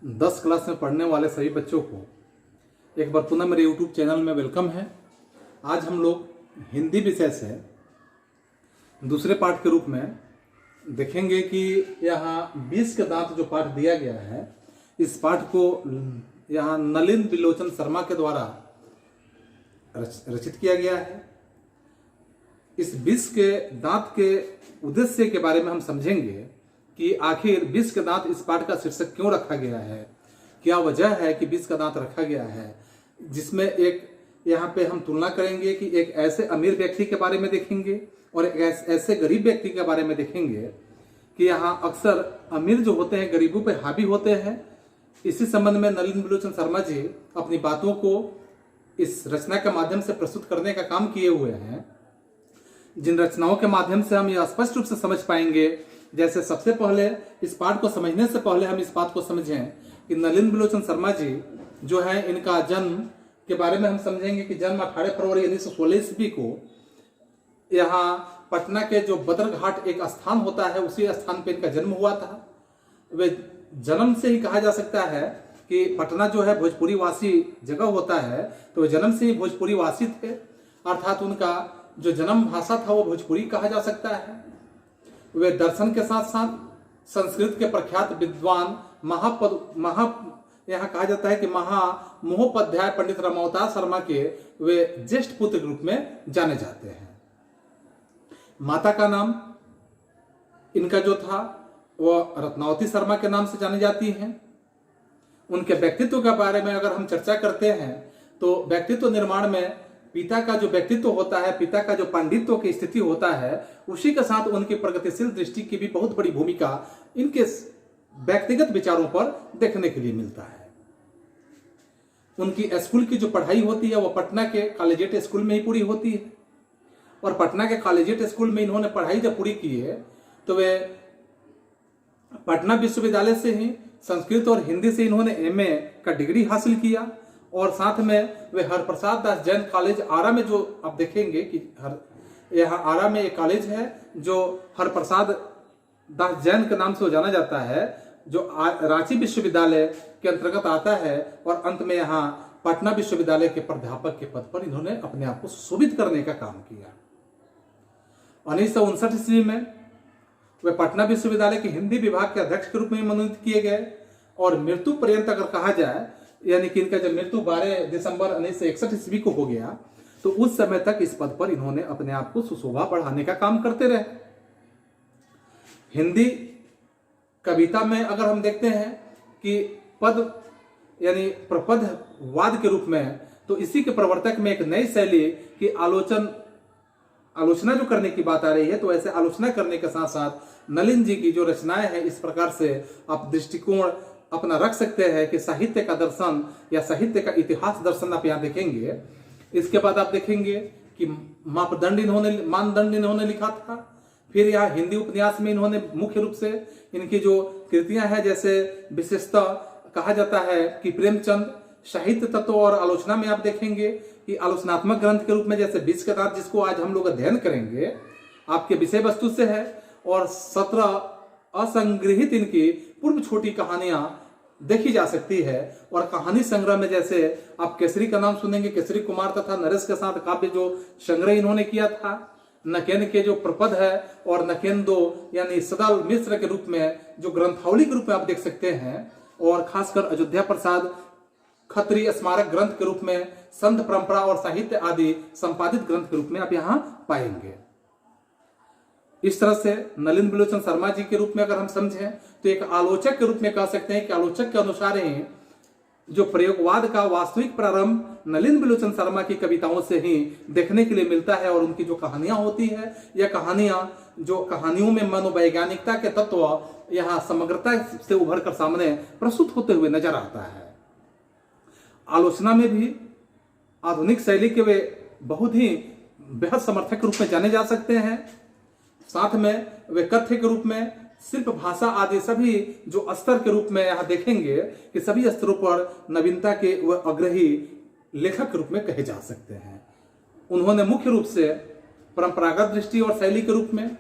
10 class में पढ़ने वाले सभी बच्चों को एक बार पुनः मेरे YouTube चैनल में वेलकम है। आज हम लोग हिंदी विषय से दूसरे पाठ के रूप में देखेंगे कि यहाँ 20 के दांत जो पाठ दिया गया है, इस पाठ को यहाँ नलिन बिलोचन शर्मा के द्वारा रचित किया गया है। इस 20 के दांत के उद्देश्य के बारे में हम समझेंगे कि आखिर 20 के दांत इस पाठ का शीर्षक क्यों रखा गया है, क्या वजह है कि 20 का दांत रखा गया है, जिसमें एक यहाँ पे हम तुलना करेंगे कि एक ऐसे अमीर व्यक्ति के बारे में देखेंगे और एक ऐसे गरीब व्यक्ति के बारे में देखेंगे कि यहाँ अक्सर अमीर जो होते हैं गरीबों पे हावी होते हैं। इसी संबंध में नलिन बिलोचन शर्मा जी अपनी बातों को इस रचना के माध्यम से प्रस्तुत करने का काम किए हुए हैं, जिन रचनाओं के माध्यम से हम यह स्पष्ट रूप से समझ पाएंगे। जैसे सबसे पहले इस पाठ को समझने से पहले हम इस बात को समझें कि नलिन बिलोचन शर्मा जी जो है, इनका जन्म के बारे में हम समझेंगे कि जन्म 18 फरवरी 1916 ईस्वी को यहाँ पटना के जो बदरघाट एक स्थान होता है, उसी स्थान पे इनका जन्म हुआ था। वे जन्म से ही कहा जा सकता है कि पटना जो है भोजपुरी वासी जगह होता है, तो वे जन्म से ही भोजपुरी वासी थे, अर्थात उनका जो जन्म भाषा था वो भोजपुरी कहा जा सकता है। वे दर्शन के साथ साथ संस्कृत के प्रख्यात विद्वान यहाँ कहा जाता है कि महामहोपाध्याय पंडित रमावतार शर्मा के वे ज्येष्ठ पुत्र के रूप में जाने जाते हैं। माता का नाम इनका जो था वह रत्नावती शर्मा के नाम से जानी जाती हैं। उनके व्यक्तित्व के बारे में अगर हम चर्चा करते हैं तो व्यक्तित्व निर्माण में पिता का जो व्यक्तित्व होता है, पिता का जो पांडित्य की स्थिति होता है, उसी के साथ उनकी प्रगतिशील दृष्टि की भी बहुत बड़ी भूमिका इनके व्यक्तिगत विचारों पर देखने के लिए मिलता है। उनकी स्कूल की जो पढ़ाई होती है वो पटना के कॉलेजिएट स्कूल में ही पूरी होती है, और पटना के कॉलेजिएट स्कूल में इन्होंने पढ़ाई जब पूरी की है तो वे पटना विश्वविद्यालय से ही संस्कृत और हिंदी से इन्होंने एमए का डिग्री हासिल किया, और साथ में वे हरप्रसाद दास जैन कॉलेज आरा में, जो आप देखेंगे कि यहाँ आरा में एक कॉलेज है जो हरप्रसाद दास जैन के नाम से जाना जाता है, जो रांची विश्वविद्यालय के अंतर्गत आता है, और अंत में यहाँ पटना विश्वविद्यालय के प्राध्यापक के पद पर इन्होंने अपने आप को सुशोभित करने का काम किया। 1959 ईस्वी में वे पटना विश्वविद्यालय के हिंदी विभाग के अध्यक्ष के रूप में मनोनीत किए गए, और मृत्यु पर्यंत अगर कहा जाए, यानी कि इनका जब मृत्यु 12 दिसंबर 1961 ईस्वी को हो गया, तो उस समय तक इस पद पर इन्होंने अपने आप को सुशोभा बढ़ाने का काम करते रहे। हिंदी कविता में अगर हम देखते हैं कि पद यानी प्रपदवाद के रूप में, तो इसी के प्रवर्तक में एक नई शैली की आलोचना जो करने की बात आ रही है, तो ऐसे आलोचना करने के साथ साथ नलिन जी की जो रचनाएं हैं, इस प्रकार से आप दृष्टिकोण अपना रख सकते हैं कि साहित्य का दर्शन या साहित्य का इतिहास दर्शन आप यहाँ देखेंगे। इसके बाद आप देखेंगे कि मानदंड इन्होंने लिखा था। फिर यहाँ हिंदी उपन्यास में इन्होंने मुख्य रूप से इनकी जो कृतियां हैं, जैसे विशेषतः कहा जाता है कि प्रेमचंद साहित्य तत्व और आलोचना में आप देखेंगे कि आलोचनात्मक ग्रंथ के रूप में जैसे 20 के दांत, जिसको आज हम लोग अध्ययन करेंगे, आपके विषय वस्तु से है, और 17 असंग्रहित इनकी पूर्व छोटी कहानियां देखी जा सकती है। और कहानी संग्रह में जैसे आप केसरी का नाम सुनेंगे, केसरी कुमार तथा नरेश के साथ काव्य जो संग्रह इन्होंने किया था, नकेन के जो प्रपद है, और नकेन 2 यानी सदाल मिश्र के रूप में जो ग्रंथावली के रूप में आप देख सकते हैं, और खासकर अयोध्या प्रसाद खत्री स्मारक ग्रंथ के रूप में संत परंपरा और साहित्य आदि संपादित ग्रंथ के रूप में आप यहाँ पाएंगे। इस तरह से नलिन बिलोचन शर्मा जी के रूप में अगर हम समझें तो एक आलोचक के रूप में कह सकते हैं कि आलोचक के अनुसार ही जो प्रयोगवाद का वास्तविक प्रारंभ नलिन बिलोचन शर्मा की कविताओं से ही देखने के लिए मिलता है, और उनकी जो कहानियां होती है, यह कहानियों में मनोवैज्ञानिकता के तत्व यहाँ समग्रता से उभर कर सामने प्रस्तुत होते हुए नजर आता है। आलोचना में भी आधुनिक शैली के वे बहुत ही बेहद समर्थक रूप में जाने जा सकते हैं। साथ में वे कथ्य के रूप में, शिल्प भाषा आदि सभी जो स्तर के रूप में यहाँ देखेंगे कि सभी स्तरों पर नवीनता के वह अग्रही लेखक के रूप में कहे जा सकते हैं। उन्होंने मुख्य रूप से परंपरागत दृष्टि और शैली के रूप में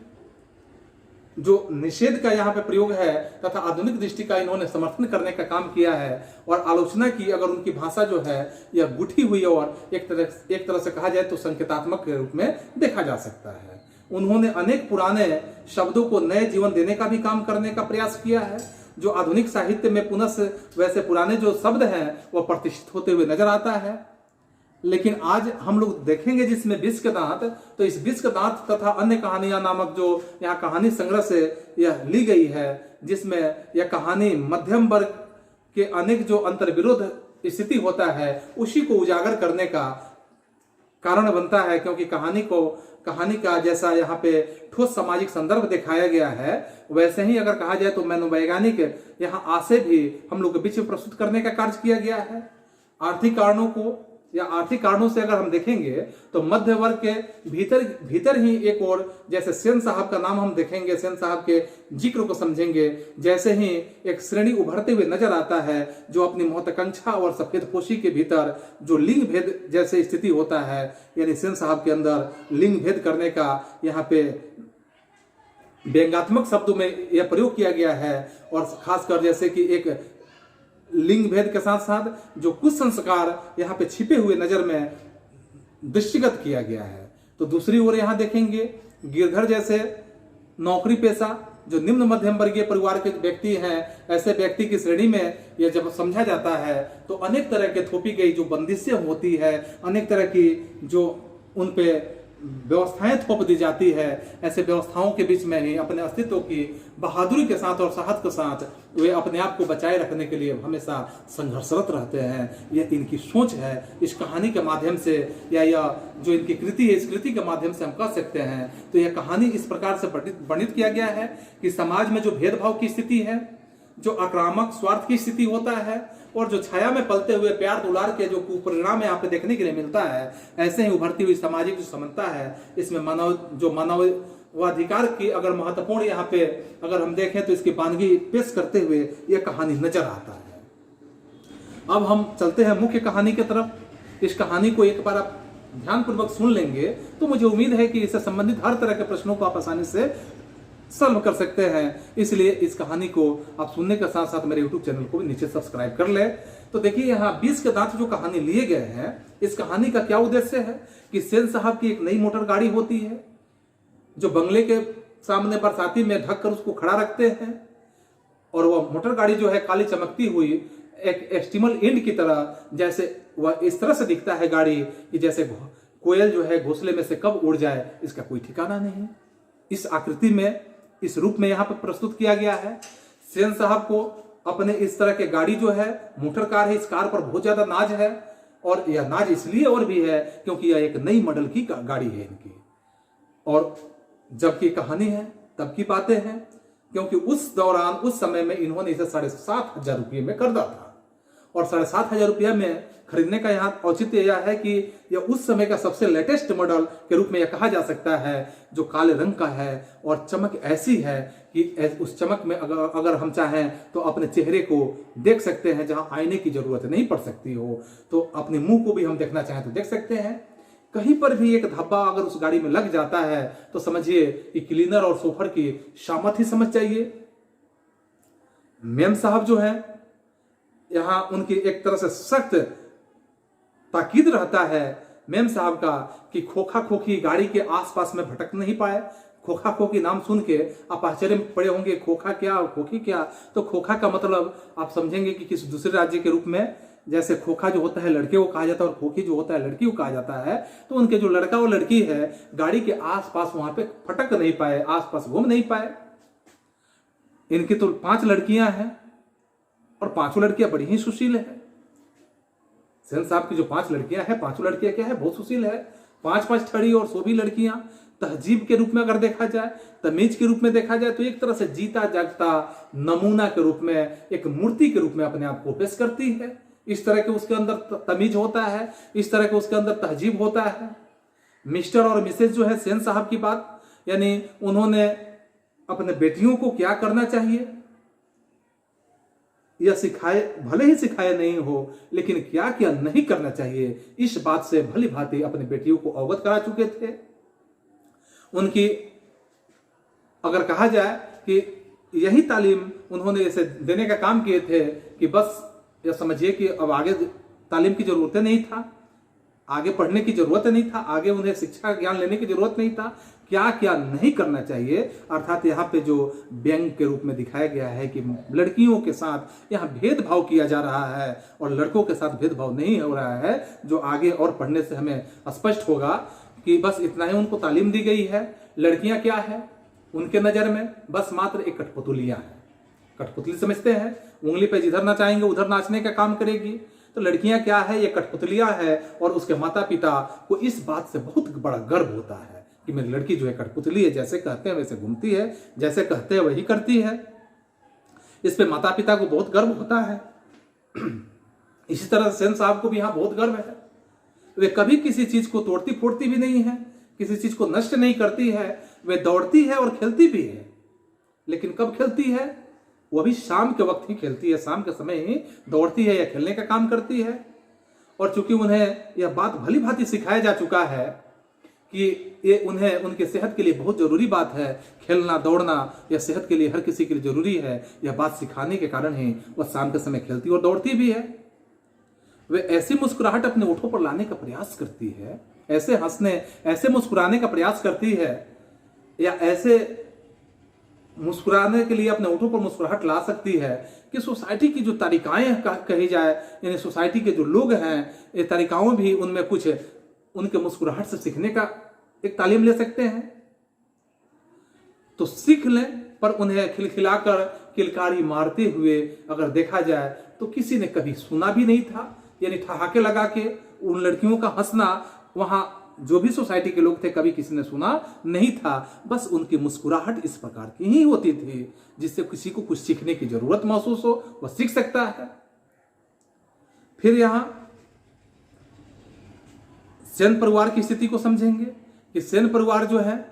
जो निषेध का यहाँ पे प्रयोग है तथा आधुनिक दृष्टि का इन्होंने समर्थन करने का काम किया है और आलोचना की। अगर उनकी भाषा जो है यह गुठी हुई और एक तरह से कहा जाए तो संकेतात्मक के रूप में देखा जा सकता है। उन्होंने अनेक पुराने शब्दों को नए जीवन देने का भी काम करने का प्रयास किया है, जो आधुनिक साहित्य में पुनः वैसे पुराने जो शब्द हैं वह प्रतिष्ठित होते हुए नजर आता है। लेकिन आज हम लोग देखेंगे जिसमें विष के दांत, तो इस विष के दांत तथा अन्य कहानियां नामक जो यहाँ कहानी संग्रह से यह ली गई है, जिसमें यह कहानी मध्यम वर्ग के अनेक जो अंतर्विरोध स्थिति होता है उसी को उजागर करने का कारण बनता है। क्योंकि कहानी का जैसा यहाँ पे ठोस सामाजिक संदर्भ दिखाया गया है, वैसे ही अगर कहा जाए तो मनोवैज्ञानिक यहाँ आशय भी हम लोग के बीच में प्रस्तुत करने का कार्य किया गया है। आर्थिक कारणों को या आर्थिक कारणों से अगर हम देखेंगे तो मध्य वर्ग के भीतर ही एक और, जैसे सेन साहब का नाम हम देखेंगे, सेन साहब के जिक्र को समझेंगे, जैसे ही एक श्रेणी उभरते हुए नजर आता है जो अपनी महत्वाकांक्षा और सफेदपोशी के भीतर जो लिंग भेद जैसे स्थिति होता है, यानी सेन साहब के अंदर लिंग भेद करने का यहाँ पे व्यंग्यात्मक शब्दों में यह प्रयोग किया गया है। और खासकर जैसे कि एक लिंग भेद के साथ साथ जो कुछ संस्कार यहाँ पे छिपे हुए नजर में दृष्टिगत किया गया है। तो दूसरी ओर यहाँ देखेंगे गिरधर जैसे नौकरी पेशा जो निम्न मध्यम वर्गीय परिवार के व्यक्ति हैं, ऐसे व्यक्ति की श्रेणी में यह जब समझा जाता है तो अनेक तरह के थोपी गई जो बंदिशें होती है, अनेक तरह की जो उन पे व्यवस्थाएं थोप दी जाती है, ऐसे व्यवस्थाओं के बीच में ही अपने अस्तित्व की बहादुरी के साथ और साहस के साथ वे अपने आप को बचाए रखने के लिए हमेशा संघर्षरत रहते हैं। यह इनकी सोच है। इस कहानी के माध्यम से या यह जो इनकी कृति है, इस कृति के माध्यम से हम कह सकते हैं तो यह कहानी इस प्रकार से वर्णित किया गया है कि समाज में जो भेदभाव की स्थिति है, जो आक्रामक स्वार्थ की स्थिति होता है और जो छाया में पलते हुए प्यार दुलार के जो कुपरिणाम यहाँ पे देखने के लिए मिलता है, ऐसे ही उभरती हुई सामाजिक जो समानता है, इसमें मानवाधिकार की अगर महत्वपूर्ण यहाँ पे अगर हम देखें तो इसकी बानगी पेश करते हुए यह कहानी नजर आता है। अब हम चलते हैं मुख्य कहानी की तरफ। इस कहानी को एक बार आप ध्यानपूर्वक सुन लेंगे तो मुझे उम्मीद है कि इससे संबंधित हर तरह के प्रश्नों को आप आसानी से सॉल्व कर सकते हैं। इसलिए इस कहानी को आप सुनने के साथ साथ मेरे YouTube चैनल को भी नीचे सब्सक्राइब कर ले। तो देखिए यहाँ 20 के दांत जो कहानी लिए गए हैं, इस कहानी का क्या उद्देश्य है कि सेन साहब की एक नई मोटर गाड़ी होती है जो बंगले के सामने बरसाती में ढक कर उसको खड़ा रखते हैं और वह मोटर गाड़ी जो है काली चमकती हुई एक एस्टिमल एंड की तरह, जैसे वह इस तरह से दिखता है गाड़ी कि जैसे कोयल जो है घोंसले में से कब उड़ जाए इसका कोई ठिकाना नहीं। इस आकृति में, इस रूप में यहाँ पर प्रस्तुत किया गया है। सेन साहब को अपने इस तरह के गाड़ी जो है, मोटर कार है, इस कार पर बहुत ज्यादा नाज है और यह नाज इसलिए और भी है क्योंकि यह एक नई मॉडल की गाड़ी है इनकी। और जबकि कहानी है तब की बातें हैं क्योंकि उस दौरान उस समय में इन्होंने इसे 7,500 रुपये में खरीदा था और 7,500 रुपये में खरीदने का यहाँ औचित्य यह है कि यह उस समय का सबसे लेटेस्ट मॉडल के रूप में यह कहा जा सकता है, जो काले रंग का है और चमक ऐसी है कि उस चमक में अगर हम चाहें तो अपने चेहरे को देख सकते हैं, जहां आईने की जरूरत नहीं पड़ सकती हो, तो अपने मुंह को भी हम देखना चाहें तो देख सकते हैं। कहीं पर भी एक धब्बा अगर उस गाड़ी में लग जाता है तो समझिए कि क्लीनर और सोफर की शामत ही समझ चाहिए। मेम साहब जो है यहाँ उनकी एक तरह से सख्त ताकीद रहता है मेम साहब का कि खोखा खोखी गाड़ी के आसपास में भटक नहीं पाए। खोखा खोखी नाम सुन के आप आश्चर्य में पड़े होंगे, खोखा क्या और खोखी क्या। तो खोखा का मतलब आप समझेंगे कि किसी दूसरे राज्य के रूप में, जैसे खोखा जो होता है लड़के को कहा जाता है और खोखी जो होता है लड़की को कहा जाता है। तो उनके जो लड़का और लड़की है गाड़ी के आसपास वहां पे फटक नहीं पाए, आसपास घूम नहीं पाए। इनकी तो 5 लड़कियां हैं और 5 लड़कियां बड़ी ही सुशील है। सेन साहब की जो 5 लड़कियां हैं, 5 लड़कियां क्या है, बहुत सुशील है। 5-5 ठड़ी और 100 भी लड़कियां तहजीब के रूप में अगर देखा जाए, तमीज के रूप में देखा जाए तो एक तरह से जीता जागता नमूना के रूप में, एक मूर्ति के रूप में अपने आप को पेश करती है। इस तरह के उसके अंदर तमीज होता है, इस तरह के उसके अंदर तहजीब होता है। मिस्टर और मिसेज जो है सेन साहब की बात, यानी उन्होंने अपने बेटियों को क्या करना चाहिए यह सिखाए, भले ही सिखाए नहीं हो, लेकिन क्या क्या नहीं करना चाहिए इस बात से भली भांति अपनी बेटियों को अवगत करा चुके थे। उनकी अगर कहा जाए कि यही तालीम उन्होंने इसे देने का काम किए थे कि बस यह समझिए कि अब आगे तालीम की जरूरत नहीं था, आगे पढ़ने की जरूरत नहीं था, आगे उन्हें शिक्षा ज्ञान लेने की जरूरत नहीं था, क्या क्या नहीं करना चाहिए। अर्थात यहाँ पे जो व्यंग के रूप में दिखाया गया है कि लड़कियों के साथ यहाँ भेदभाव किया जा रहा है और लड़कों के साथ भेदभाव नहीं हो रहा है, जो आगे और पढ़ने से हमें स्पष्ट होगा कि बस इतना ही उनको तालीम दी गई है। लड़कियां क्या है उनके नजर में, बस मात्र एक कठपुतलियां हैं, कठपुतली समझते हैं, उंगली पे जिधर नाचाएंगे उधर नाचने का काम करेगी। तो लड़कियां क्या है, ये कठपुतलियां है और उसके माता पिता को इस बात से बहुत बड़ा गर्व होता है कि मेरी लड़की जो है कठपुतली है, जैसे कहते हैं वैसे घूमती है, जैसे कहते हैं वही करती है। इस पे माता पिता को बहुत गर्व होता है। इसी तरह सेन साहब को भी यहाँ बहुत गर्व है। वे कभी किसी चीज को तोड़ती फोड़ती भी नहीं है, किसी चीज को नष्ट नहीं करती है। वे दौड़ती है और खेलती भी है, लेकिन कब खेलती है, वो भी शाम के वक्त ही खेलती है, शाम के समय ही दौड़ती है या खेलने का काम करती है। और चूंकि उन्हें यह बात भली भांति सिखाया जा चुका है कि ये उन्हें उनके सेहत के लिए बहुत जरूरी बात है, खेलना दौड़ना यह सेहत के लिए हर किसी के लिए जरूरी है, यह बात सिखाने के कारण ही वह शाम के समय खेलती और दौड़ती भी है। वे ऐसी मुस्कुराहट अपने ओठों पर लाने का प्रयास करती है, ऐसे हंसने ऐसे मुस्कुराने का प्रयास करती है, या ऐसे मुस्कुराने के लिए अपने ओठों पर मुस्कुराहट ला सकती है कि सोसाइटी की जो तरीकाएं कही जाए, यानी सोसाइटी के जो लोग हैं, ये तरीकाओं भी उनमें कुछ उनके मुस्कुराहट से सीखने का एक तालीम ले सकते हैं। तो सीख लें, पर उन्हें खिलखिलाकर किलकारी मारते हुए अगर देखा जाए तो किसी ने कभी सुना भी नहीं था। यानी ठहाके लगा के उन लड़कियों का हंसना वहां जो भी सोसाइटी के लोग थे कभी किसी ने सुना नहीं था। बस उनकी मुस्कुराहट इस प्रकार की ही होती थी जिससे किसी को कुछ सीखने की जरूरत महसूस हो, वह सीख सकता है। फिर यहां सेन परिवार की स्थिति को समझेंगे कि सेन परिवार जो है,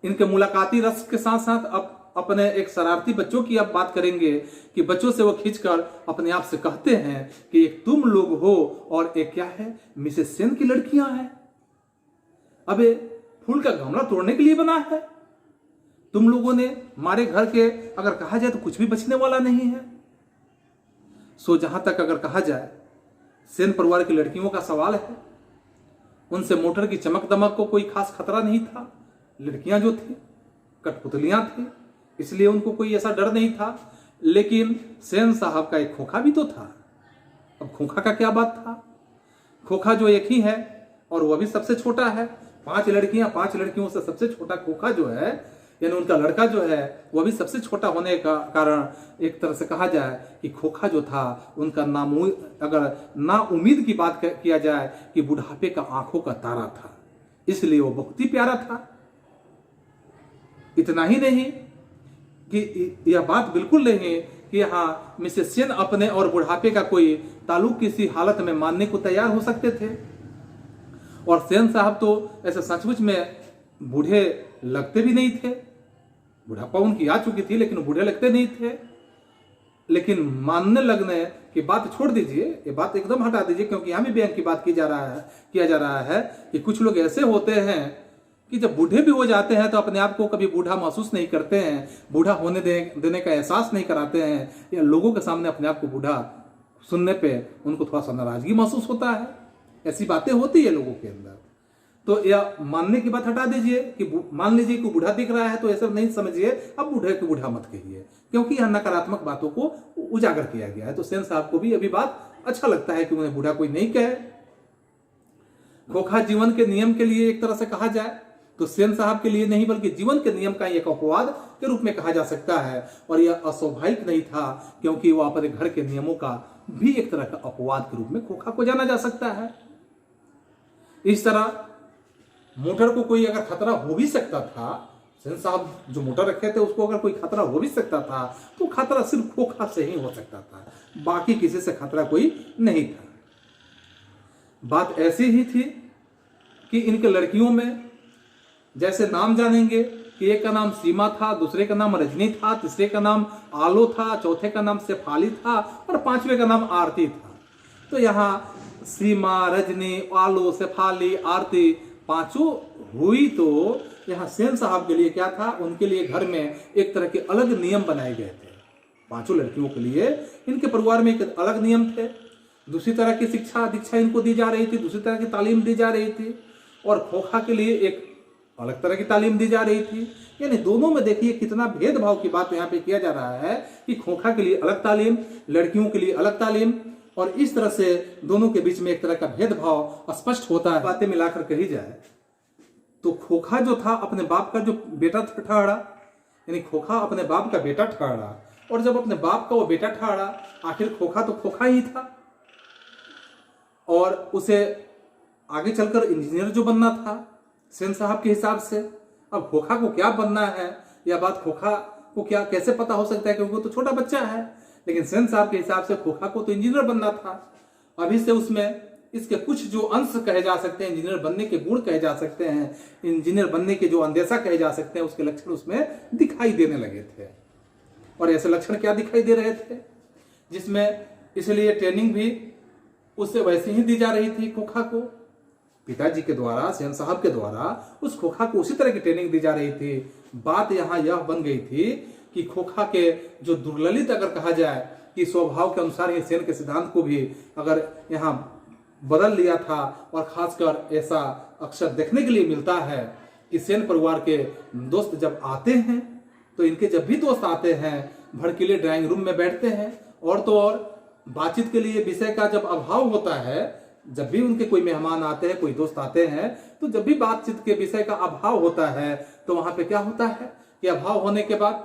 इनके मुलाकाती रस के साथ साथ अब अपने एक शरारती बच्चों की अब बात करेंगे कि बच्चों से वो खींचकर अपने आप से कहते हैं कि एक तुम लोग हो और एक क्या है, मिसेस सेन की लड़कियां हैं। अबे फूल का गमला तोड़ने के लिए बना है, तुम लोगों ने हमारे घर के अगर कहा जाए तो कुछ भी बचने वाला नहीं है। सो जहां तक अगर कहा जाए सेन परिवार की लड़कियों का सवाल है, उनसे मोटर की चमक दमक को कोई खास खतरा नहीं था। लड़कियां जो थी कठपुतलियां थी, इसलिए उनको कोई ऐसा डर नहीं था। लेकिन सेन साहब का एक खोखा भी तो था। अब खोखा का क्या बात था, खोखा जो एक ही है और वह भी सबसे छोटा है। 5 लड़कियां, 5 लड़कियों से सबसे छोटा खोखा जो है, यानी उनका लड़का जो है वह भी सबसे छोटा होने का कारण एक तरह से कहा जाए कि खोखा जो था उनका अगर ना उम्मीद की बात किया जाए कि बुढ़ापे का आंखों का तारा था, इसलिए वो बहुत ही प्यारा था। इतना ही नहीं कि यह बात बिल्कुल नहीं कि यहाँ मिसेस सेन अपने और बुढ़ापे का कोई ताल्लुक किसी हालत में मानने को तैयार हो सकते थे। और सेन साहब तो ऐसे सचमुच में बूढ़े लगते भी नहीं थे, बुढ़ापा उनकी आ चुकी थी लेकिन बूढ़े लगते नहीं थे। लेकिन मानने लगने की बात छोड़ दीजिए, ये बात एकदम हटा दीजिए, क्योंकि यहाँ भी बैंक की बात किया जा रहा है कि कुछ लोग ऐसे होते हैं कि जब बूढ़े भी हो जाते हैं तो अपने आप को कभी बूढ़ा महसूस नहीं करते हैं, बूढ़ा होने देने का एहसास नहीं कराते हैं, या लोगों के सामने अपने आप को बूढ़ा सुनने पे उनको थोड़ा सा नाराजगी महसूस होता है। ऐसी बातें होती है लोगों के अंदर। तो यह मानने की बात हटा दीजिए कि मान लीजिए कि बूढ़ा दिख रहा है तो ऐसा नहीं समझिए अब बूढ़े को बूढ़ा मत कहिए, क्योंकि यह नकारात्मक बातों को उजागर किया गया है। तो सेन साहब को भी अभी बात अच्छा लगता है कि उन्हें बूढ़ा कोई नहीं कहे। खोखा जीवन के नियम के लिए एक तरह से कहा जाए तो सेन साहब के लिए नहीं बल्कि जीवन के नियम का एक अपवाद के रूप में कहा जा सकता है। और यह अस्वाभाविक नहीं था, क्योंकि वह अपने घर के नियमों का भी एक तरह का अपवाद के रूप में खोखा को जाना जा सकता है। इस तरह मोटर को कोई अगर खतरा हो भी सकता था, सेन साहब जो मोटर रखे थे उसको अगर कोई खतरा हो भी सकता था तो खतरा सिर्फ खोखा से ही हो सकता था, बाकी किसी से खतरा कोई नहीं था। बात ऐसी ही थी कि इनके लड़कियों में जैसे नाम जानेंगे कि एक का नाम सीमा था, दूसरे का नाम रजनी था, तीसरे का नाम आलो था, चौथे का नाम शेफाली था और 5वें का नाम आरती था। तो यहाँ सीमा, रजनी, आलो, शेफाली, आरती 5 हुई तो यहाँ सेन साहब के लिए क्या था, उनके लिए घर में एक तरह के अलग नियम बनाए गए थे। पांचों लड़कियों के लिए इनके परिवार में एक अलग नियम थे, दूसरी तरह की शिक्षा दीक्षा इनको दी जा रही थी, दूसरी तरह की तालीम दी जा रही थी, और खोखा के लिए एक अलग तरह की तालीम दी जा रही थी। यानी दोनों में देखिए कितना भेदभाव की बात यहाँ पे किया जा रहा है कि खोखा के लिए अलग तालीम, लड़कियों के लिए अलग तालीम, और इस तरह से दोनों के बीच में एक तरह का भेदभाव स्पष्ट होता है। बातें मिलाकर कही जाए तो खोखा जो था अपने बाप का जो बेटा ठहरा, यानी खोखा अपने बाप का बेटा ठहरा, और जब अपने बाप का वो बेटा ठहरा, आखिर खोखा तो खोखा ही था, और उसे आगे चलकर इंजीनियर जो बनना था सेन साहब के हिसाब से। अब खोखा को क्या बनना है, यह बात खोखा को क्या कैसे पता हो सकता है, क्योंकि वो तो छोटा बच्चा है। लेकिन सेन साहब के हिसाब से खोखा को तो इंजीनियर बनना था। अभी से उसमें इसके कुछ जो अंश कहे जा सकते हैं, इंजीनियर बनने के गुण कहे जा सकते हैं, इंजीनियर बनने के जो अंदेशा कहे जा सकते हैं, उसके लक्षण उसमें दिखाई देने लगे थे। और ऐसे लक्षण क्या दिखाई दे रहे थे, जिसमें इसलिए ट्रेनिंग भी उससे वैसे ही दी जा रही थी। खोखा को पिताजी के द्वारा, सेन साहब के द्वारा उस खोखा को उसी तरह की ट्रेनिंग दी जा रही थी। बात यहाँ यह बन गई थी कि खोखा के जो दुर्ललित अगर कहा जाए कि स्वभाव के अनुसार ही सेन के सिद्धांत को भी अगर यहाँ बदल लिया था, और खासकर ऐसा अक्सर देखने के लिए मिलता है कि सेन परिवार के दोस्त जब आते हैं तो इनके जब भी दोस्त आते हैं भड़कीले ड्राइंग रूम में बैठते हैं, और तो और बातचीत के लिए विषय का जब अभाव होता है, जब भी उनके कोई मेहमान आते हैं, कोई दोस्त आते हैं, तो जब भी बातचीत के विषय का अभाव होता है तो वहां पे क्या होता है कि अभाव होने के बाद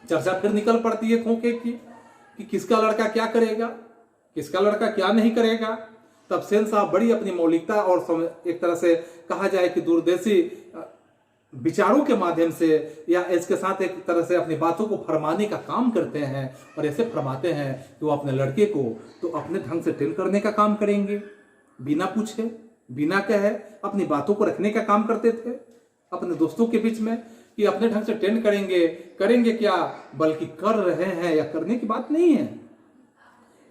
चर्चा फिर निकल पड़ती है खोखे की कि किसका लड़का क्या करेगा, किसका लड़का क्या नहीं करेगा। तब सेन साहब बड़ी अपनी मौलिकता और एक तरह से कहा जाए कि दूरदेशी विचारों के माध्यम से या इसके साथ एक तरह से अपनी बातों को फरमाने का काम करते हैं, और ऐसे फरमाते हैं कि वो अपने लड़के को तो अपने ढंग से ट्रेन करने का काम करेंगे, बिना पूछे बिना कहे अपनी बातों को रखने का काम करते थे अपने दोस्तों के बीच में, कि अपने ढंग से ट्रेन करेंगे। करेंगे क्या, बल्कि कर रहे हैं, या करने की बात नहीं है,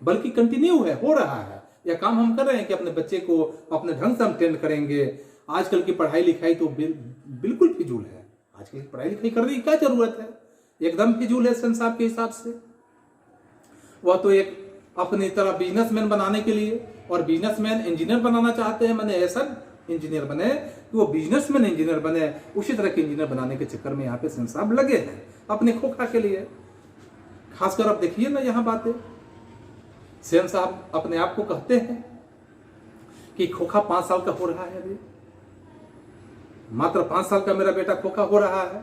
बल्कि कंटिन्यू है, हो रहा है, या काम हम कर रहे हैं कि अपने बच्चे को अपने ढंग से हम ट्रेन करेंगे। आजकल की पढ़ाई लिखाई तो बिल्कुल फिजूल है। आजकल की पढ़ाई लिखाई करने की क्या जरूरत है, एकदम फिजूल है सेन साहब के हिसाब से। वह तो एक अपनी तरह बिजनेसमैन बनाने के लिए, और बिजनेसमैन इंजीनियर बनाना चाहते हैं, मैंने ऐसा इंजीनियर बने कि वो बिजनेसमैन इंजीनियर बने, उसी तरह के इंजीनियर बनाने के चक्कर में यहाँ पे सेन साहब लगे हैं अपने खोखा के लिए। खासकर अब देखिए ना यहाँ बातें, सेन साहब अपने आप को कहते हैं कि खोखा 5 साल का हो रहा है, अभी मात्र 5 साल का मेरा बेटा खोखा हो रहा है।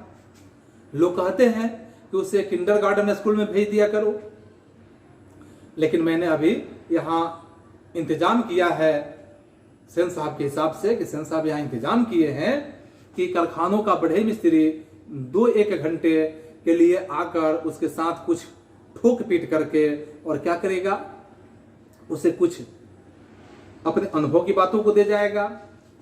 लोग कहते हैं कि उसे किंडरगार्टन स्कूल में भेज दिया करो, लेकिन मैंने अभी यहाँ इंतजाम किया है सेन साहब के हिसाब से, कि सेन साहब यहाँ इंतजाम किए हैं कि कारखानों का बढ़ई मिस्त्री 2-1 घंटे के लिए आकर उसके साथ कुछ ठोक पीट करके, और क्या करेगा, उसे कुछ अपने अनुभव की बातों को दे जाएगा,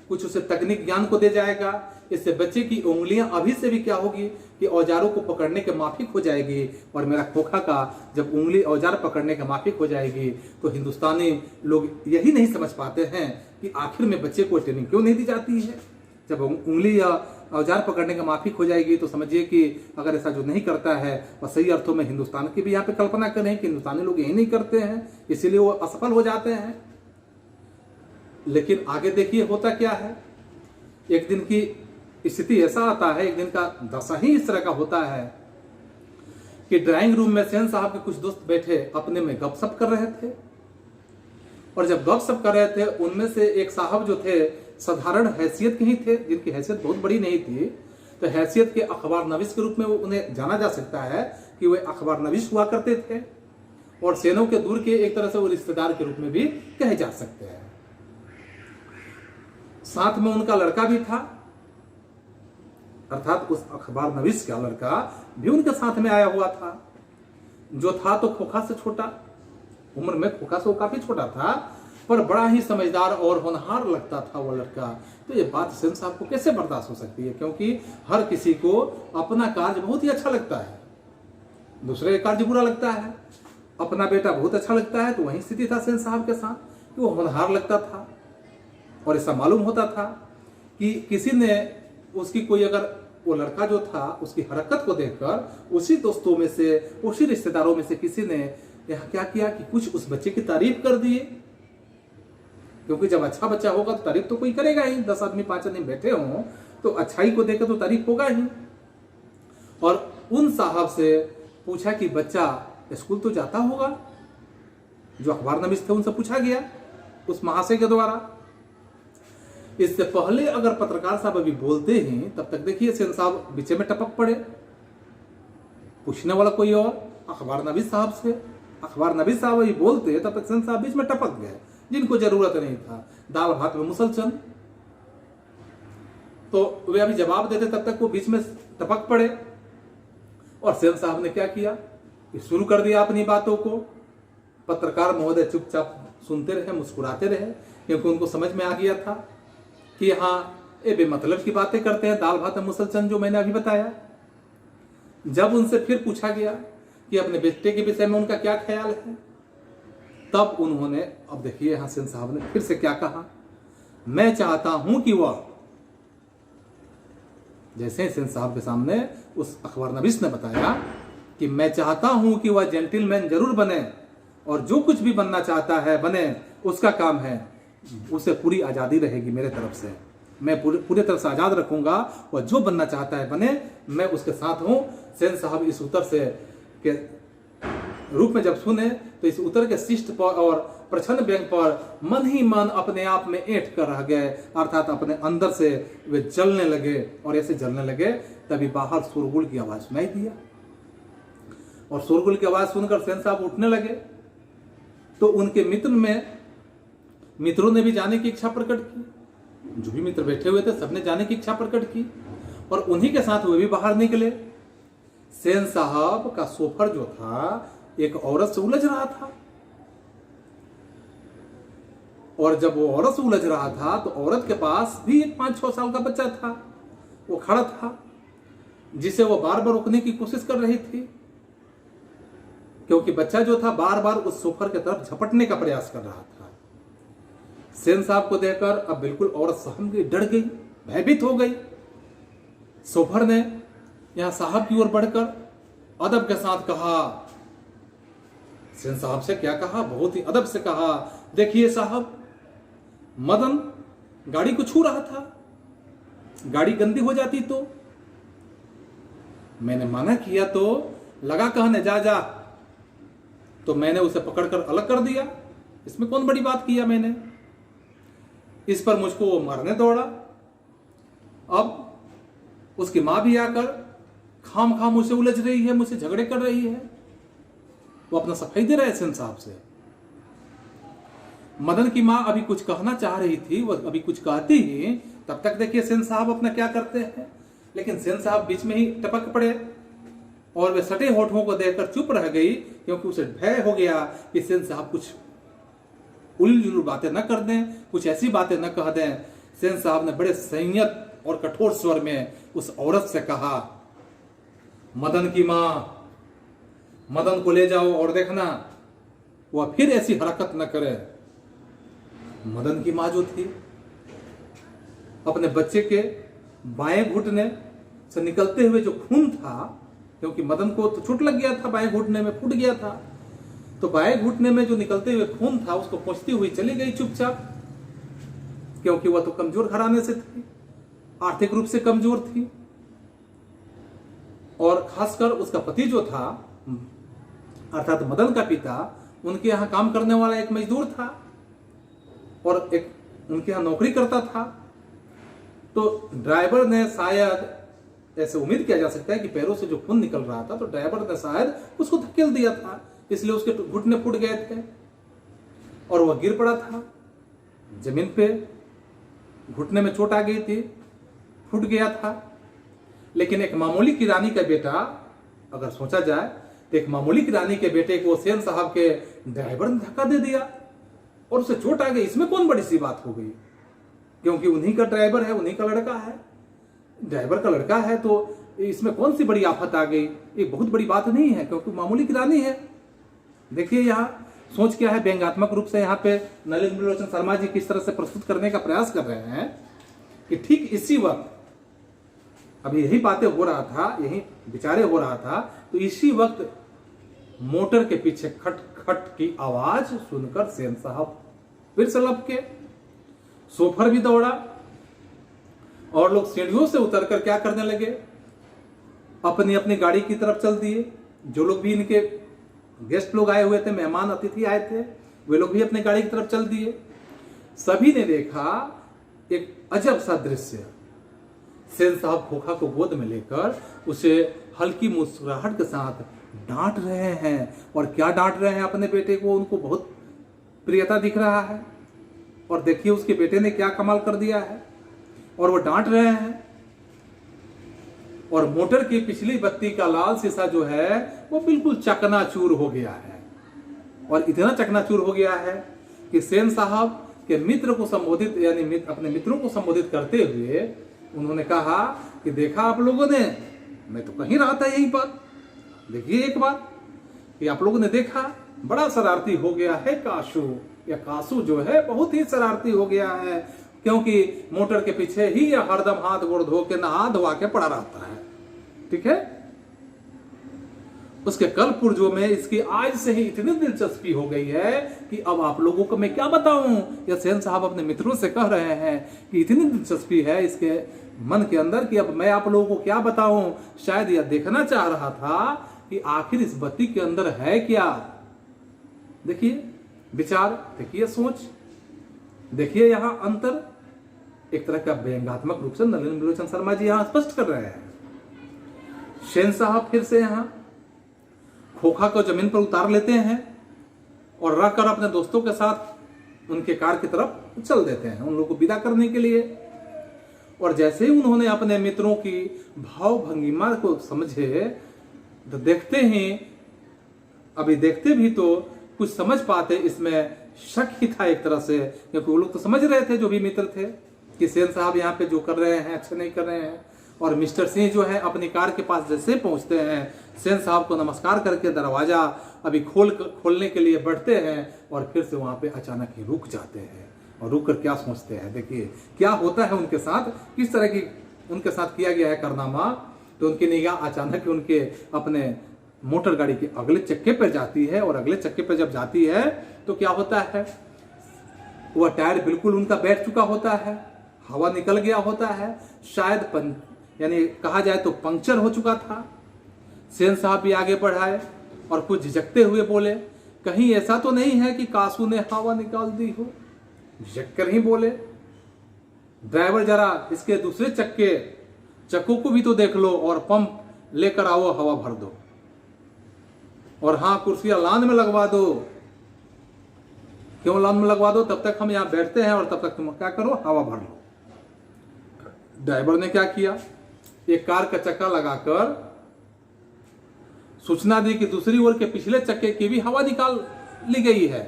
कुछ उसे तकनीक ज्ञान को दे जाएगा। इससे बच्चे की उंगलियां अभी से भी क्या होगी कि औजारों को पकड़ने के माफिक हो जाएगी, और मेरा खोखा का जब उंगली औजार पकड़ने के माफिक हो जाएगी तो हिंदुस्तानी लोग यही नहीं समझ पाते हैं कि आखिर में बच्चे को ट्रेनिंग क्यों नहीं दी जाती है। जब उंगली या औजार पकड़ने का माफिक हो जाएगी तो समझिए कि अगर ऐसा जो नहीं करता है वह सही अर्थों में हिंदुस्तान की भी यहाँ पे कल्पना करें कि हिंदुस्तानी लोग यही नहीं करते हैं, इसीलिए वो असफल हो जाते हैं। लेकिन आगे देखिए होता क्या है, एक दिन की स्थिति ऐसा आता है, एक दिन का दशा ही इस तरह का होता है कि ड्राइंग रूम में सेन साहब के कुछ दोस्त बैठे अपने में गपशप कर रहे थे, और जब गपशप कर रहे थे उनमें से एक साहब जो थे साधारण हैसियत के ही थे, जिनकी हैसियत बहुत बड़ी नहीं थी, तो हैसियत के अखबार नवीस के रूप में उन्हें जाना जा सकता है कि वे अखबार नवीस हुआ करते थे, और सेनों के दूर के एक तरह से वो रिश्तेदार के रूप में भी कहे जा सकते हैं। साथ में उनका लड़का भी था, अर्थात उस अखबार नवीस का लड़का भी उनके साथ में आया हुआ था, जो था तो खोखा से छोटा, उम्र में खोखा से वो काफी छोटा था, पर बड़ा ही समझदार और होनहार लगता था वो लड़का। तो ये बात सेन साहब को कैसे बर्दाश्त हो सकती है, क्योंकि हर किसी को अपना कार्य बहुत ही अच्छा लगता है, दूसरे का कार्य बुरा लगता है। अपना बेटा बहुत अच्छा लगता है, तो वही स्थिति था सेन साहब के साथ कि वो होनहार लगता था, और ऐसा मालूम होता था कि किसी ने उसकी कोई अगर वो लड़का जो था उसकी हरकत को देखकर उसी दोस्तों में से, उसी रिश्तेदारों में से किसी ने यहाँ क्या किया कि कुछ उस बच्चे की तारीफ कर दिए, क्योंकि जब अच्छा बच्चा होगा तो तारीफ तो कोई करेगा ही। 10 आदमी 5 आदमी बैठे हों तो अच्छाई को देखकर तो तारीफ होगा ही। और उन साहब से पूछा कि बच्चा स्कूल तो जाता होगा, जो अखबार नवीस थे उनसे पूछा गया उस महाशय के द्वारा। इससे पहले अगर पत्रकार साहब अभी बोलते हैं तब तक देखिए सेन साहब बीच में टपक पड़े, पूछने वाला कोई और अखबार नवीस साहब से। अखबार नवीस साहब अभी बोलते तब तक सेन साहब बीच में टपक गए, जिनको जरूरत नहीं था, दाल भात में मुसलचंद। तो वे अभी जवाब देते तब तक वो बीच में टपक पड़े। और सेन साहब ने क्या किया, शुरू कर दिया अपनी बातों को। पत्रकार महोदय चुपचाप सुनते रहे, मुस्कुराते रहे, क्योंकि उनको समझ में आ गया था कि हाँ ये बेमतलब की बातें करते हैं, दाल भात मुसलचंद, जो मैंने अभी बताया। जब उनसे फिर पूछा गया कि अपने बेटे के विषय में उनका क्या ख्याल है, तब उन्होंने, अब देखिए हसन साहब ने फिर से क्या कहा, मैं चाहता हूं कि वह, जैसे हसन साहब के सामने उस अखबार नवीस ने बताया कि मैं चाहता हूं कि वह जेंटलमैन जरूर बने और जो कुछ भी बनना चाहता है बने, उसका काम है, उसे पूरी आज़ादी रहेगी मेरे तरफ से, मैं पूरी तरह से आज़ाद रखूंगा, वह जो बनना चाहता है बने, मैं उसके साथ हूं। सेन साहब इस उत्तर से के रूप में जब सुने तो इस उत्तर के शिष्ट पर और प्रछन्न व्यंग पर मन ही मन अपने आप में ऐंठ कर रह गए, अर्थात अपने अंदर से वे जलने लगे। और ऐसे जलने लगे तभी बाहर शोरगुल की आवाज सुनाई दिया, और शोरगुल की आवाज सुनकर सेन साहब उठने लगे। तो उनके मित्रों ने भी जाने की इच्छा प्रकट की, जो भी मित्र बैठे हुए थे सबने जाने की इच्छा प्रकट की, और उन्हीं के साथ वे भी बाहर निकले। सेन साहब का सोफर जो था एक औरत से उलझ रहा था, और जब वो औरत से उलझ रहा था तो औरत के पास भी एक 5-6 साल का बच्चा था, वो खड़ा था, जिसे वो बार बार रोकने की कोशिश कर रही थी, क्योंकि बच्चा जो था बार बार उस सोफर की तरफ झपटने का प्रयास कर रहा था। सेन साहब को देखकर अब बिल्कुल औरत सहम गई, डर गई, भयभीत हो गई। सोफर ने यहां साहब की ओर बढ़कर अदब के साथ कहा, सेन साहब से क्या कहा, बहुत ही अदब से कहा, देखिए साहब, मदन गाड़ी को छू रहा था, गाड़ी गंदी हो जाती तो मैंने मना किया, तो लगा कहने जा जा, तो मैंने उसे पकड़कर अलग कर दिया, इसमें कौन बड़ी बात किया मैंने। इस पर मुझको वो मारने दौड़ा। अब उसकी मां भी आकर खाम खाम मुझसे उलझ रही है, मुझसे झगड़े कर रही है, वो अपना सफाई दे रहा है सेन साहब से। मदन की मां अभी कुछ कहना चाह रही थी, वो अभी कुछ कहती ही तब तक देखिए सेन साहब अपना क्या करते हैं, लेकिन सेन साहब बीच में ही टपक पड़े और वे सटे होठों को देखकर चुप रह गई, क्योंकि उसे भय हो गया कि सेन साहब कुछ उल्लू बातें न कर दें, कुछ ऐसी बातें न कह दें। सेन साहब ने बड़े संयत और कठोर स्वर में उस औरत से कहा, मदन की मां, मदन को ले जाओ और देखना वह फिर ऐसी हरकत न करे। मदन की मां जो थी, अपने बच्चे के बाएं घुटने से निकलते हुए जो खून था, क्योंकि मदन को तो चोट लग गया था, बाएं घुटने में फूट गया था, तो बाएं घुटने में जो निकलते हुए खून था उसको पोंछती हुई चली गई चुपचाप, क्योंकि वह तो कमजोर घराने से थी, आर्थिक रूप से कमजोर थी, और खासकर उसका पति जो था, अर्थात मदन का पिता, उनके यहां काम करने वाला एक मजदूर था और एक उनके यहां नौकरी करता था। तो ड्राइवर ने शायद, ऐसे उम्मीद किया जा सकता है कि पैरों से जो खून निकल रहा था, तो ड्राइवर ने शायद उसको धकेल दिया था, इसलिए उसके घुटने फूट गए थे और वह गिर पड़ा था जमीन पे, घुटने में चोट आ गई थी, फूट गया था। लेकिन एक मामूली किरानी का बेटा, अगर सोचा जाए तो एक मामूली किरानी के बेटे को सेन साहब के ड्राइवर ने धक्का दे दिया और उसे चोट आ गई, इसमें कौन बड़ी सी बात हो गई, क्योंकि उन्हीं का ड्राइवर है, उन्हीं का लड़का है, ड्राइवर का लड़का है, तो इसमें कौन सी बड़ी आफत आ गई, एक बहुत बड़ी बात नहीं है, क्योंकि मामूली किरानी है। देखिए यहाँ सोच क्या है, व्यंग्यात्मक रूप से यहाँ पे नलिनी लोचन शर्मा जी किस तरह से प्रस्तुत करने का प्रयास कर रहे हैं कि ठीक इसी वक्त अभी यही बातें हो रहा था, यही विचारे हो रहा था, तो इसी वक्त मोटर के पीछे खट खट की आवाज सुनकर सेन साहब फिर से लपके। सोफर भी दौड़ा और लोग सीढ़ियों से उतरकर क्या करने लगे, अपनी अपनी गाड़ी की तरफ चल दिए। जो लोग भी इनके गेस्ट लोग आए हुए थे, मेहमान अतिथि आए थे, वे लोग भी अपनी गाड़ी की तरफ चल दिए। सभी ने देखा एक अजब सा दृश्य। सेन साहब खोखा को गोद में लेकर उसे हल्की मुस्कुराहट के साथ डांट रहे हैं। और क्या डांट रहे हैं अपने बेटे को, उनको बहुत प्रियता दिख रहा है। और देखिए उसके बेटे ने क्या कमाल कर दिया है, और वो डांट रहे हैं। और मोटर की पिछली बत्ती का लाल शीशा जो है वो बिल्कुल चकनाचूर हो गया है। और इतना चकनाचूर हो गया है कि सेन साहब के मित्र को संबोधित, यानी अपने मित्रों को संबोधित करते हुए उन्होंने कहा कि देखा आप लोगों ने, मैं तो कहीं रहा था यहीं पर, देखिए एक बात कि आप लोगों ने देखा, बड़ा शरारती हो गया है काशू। या कासू जो है बहुत ही शरारती हो गया है, क्योंकि मोटर के पीछे ही यह हरदम हाथ गोड़ धो के नहा धोवा के पड़ा रहता है। ठीक है, उसके कल पुर्जों में इसकी आज से ही इतनी दिलचस्पी हो गई है कि अब आप लोगों को मैं क्या बताऊं। या सेन साहब अपने मित्रों से कह रहे हैं कि इतनी दिलचस्पी है इसके मन के अंदर कि अब मैं आप लोगों को क्या बताऊं। शायद यह देखना चाह रहा था कि आखिर इस बत्ती के अंदर है क्या। देखिए विचार, देखिए सोच, देखिए यहां अंतर। एक तरह का व्यंग्यात्मक रूप से नलिन विलोचन शर्मा जी यहां स्पष्ट कर रहे हैं। सेन साहब फिर से यहां खोखा को जमीन पर उतार लेते हैं और रखकर अपने दोस्तों के साथ उनके कार की तरफ चल देते हैं उन लोगों को विदा करने के लिए। और जैसे ही उन्होंने अपने मित्रों की भाव भंगिमा को समझे, तो देखते ही, अभी देखते भी तो कुछ समझ पाते, इसमें शक ही था एक तरह से, क्योंकि वो लोग तो समझ रहे थे जो भी मित्र थे कि सेन साहब यहाँ पे जो कर रहे हैं अच्छे नहीं कर रहे हैं। और मिस्टर सिंह जो है अपनी कार के पास जैसे पहुंचते हैं, सेन साहब को नमस्कार करके दरवाजा अभी खोलने के लिए बढ़ते हैं, और फिर से वहां पे अचानक ही रुक जाते हैं। और रुक कर क्या सोचते हैं, देखिए क्या होता है उनके साथ, किस तरह की उनके साथ किया गया है कारनामा। तो उनकी निगाह अचानक उनके अपने मोटर गाड़ी के अगले चक्के पर जाती है, और अगले चक्के पर जब जाती है तो क्या होता है, वह टायर बिल्कुल उनका बैठ चुका होता है, हवा निकल गया होता है, शायद यानी कहा जाए तो पंक्चर हो चुका था। सेन साहब भी आगे बढ़ाए और कुछ झिझकते हुए बोले, कहीं ऐसा तो नहीं है कि कासू ने हवा निकाल दी हो। झिझक कर ही बोले, ड्राइवर जरा इसके दूसरे चक्कों को भी तो देख लो और पंप लेकर आओ, हवा भर दो। और हाँ, कुर्सियां लान में लगवा दो। क्यों लान में लगवा दो, तब तक हम यहां बैठते हैं और तब तक तुम क्या करो, हवा भर लो। ड्राइवर ने क्या किया, एक कार का चक्का लगाकर सूचना दी कि दूसरी ओर के पिछले चक्के की भी हवा निकाल ली गई है।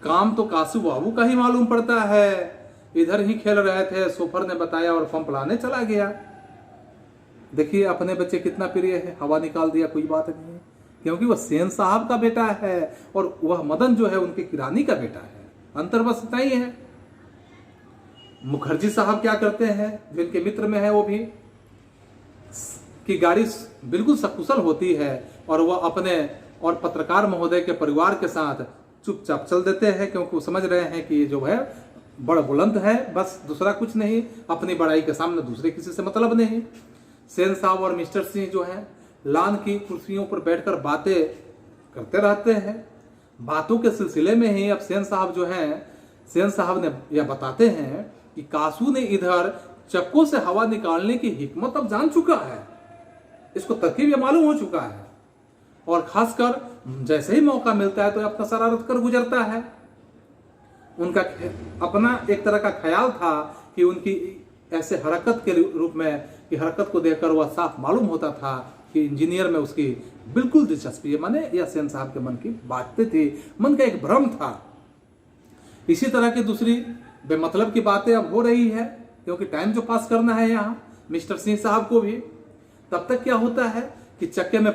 काम तो कासू बाबू का ही मालूम पड़ता है, इधर ही खेल रहे थे, सोफर ने बताया और पंप लाने चला गया। देखिए अपने बच्चे कितना प्रिय है, हवा निकाल दिया, कोई बात नहीं, क्योंकि वह सेन साहब का बेटा है और वह मदन जो है उनके किरानी का बेटा है। अंतर बस इतना ही है। मुखर्जी साहब क्या करते हैं, जिनके मित्र में है, वो भी कि गाड़ी बिल्कुल सकुशल होती है और वह अपने और पत्रकार महोदय के परिवार के साथ चुपचाप चल देते हैं, क्योंकि वो समझ रहे हैं कि ये जो है बड़ बुलंद है, बस दूसरा कुछ नहीं, अपनी बड़ाई के सामने दूसरे किसी से मतलब नहीं। सेन साहब और मिस्टर सिंह जो है लान की कुर्सियों पर बैठकर बातें करते रहते हैं। बातों के सिलसिले में ही अब सेन साहब ने यह बताते हैं कि कासू ने इधर चक्कों से हवा निकालने की हिकमत अब जान चुका है, इसको तरकीब यह मालूम हो चुका है, और खासकर जैसे ही मौका मिलता है तो अपना शरारत कर गुजरता है। उनका अपना एक तरह का ख्याल था कि उनकी ऐसे हरकत के रूप में, कि हरकत को देखकर वह साफ मालूम होता था कि इंजीनियर में उसकी बिल्कुल दिलचस्पी है, माने यह सेन साहब के मन की बातें थी, मन का एक भ्रम था। इसी तरह की दूसरी बेमतलब की बातें अब हो रही है, क्योंकि टाइम जो पास करना है यहाँ मिस्टर सिंह साहब को भी। तब तक क्या होता है कि चक्के में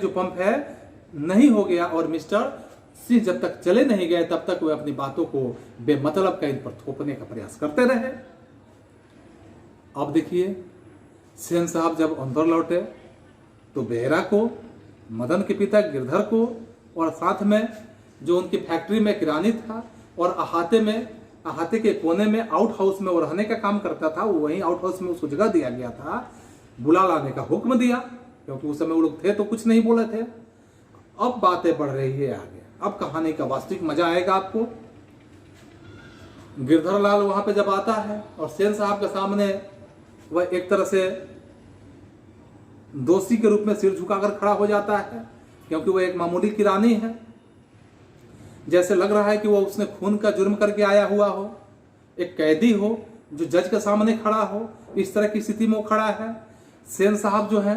जो पंप है नहीं हो गया, और मिस्टर सिंह जब तक चले नहीं गए तब तक वे अपनी बातों को बेमतलब का इन पर थोपने का प्रयास करते रहे। अब देखिए, सेन साहब जब अंदर लौटे तो बेहरा को, मदन के पिता गिरधर को, और साथ में जो उनकी फैक्ट्री में किरानी था और अहाते के कोने में आउट हाउस में वो रहने का काम करता था, वो वहीं आउट हाउस में उसको जगह दिया गया था, बुला लाने का हुक्म दिया, क्योंकि उस समय वो लोग थे तो कुछ नहीं बोले थे। अब बातें बढ़ रही है आगे, अब कहानी का वास्तविक मजा आएगा आपको। गिरधर लाल वहां पे जब आता है और सेन साहब के सामने वह एक तरह से दोषी के रूप में सिर झुकाकर खड़ा हो जाता है, क्योंकि वह एक मामूली किरानी है। जैसे लग रहा है कि वो उसने खून का जुर्म करके आया हुआ हो, एक कैदी हो जो जज के सामने खड़ा हो, इस तरह की स्थिति में वो खड़ा है। सेन साहब जो है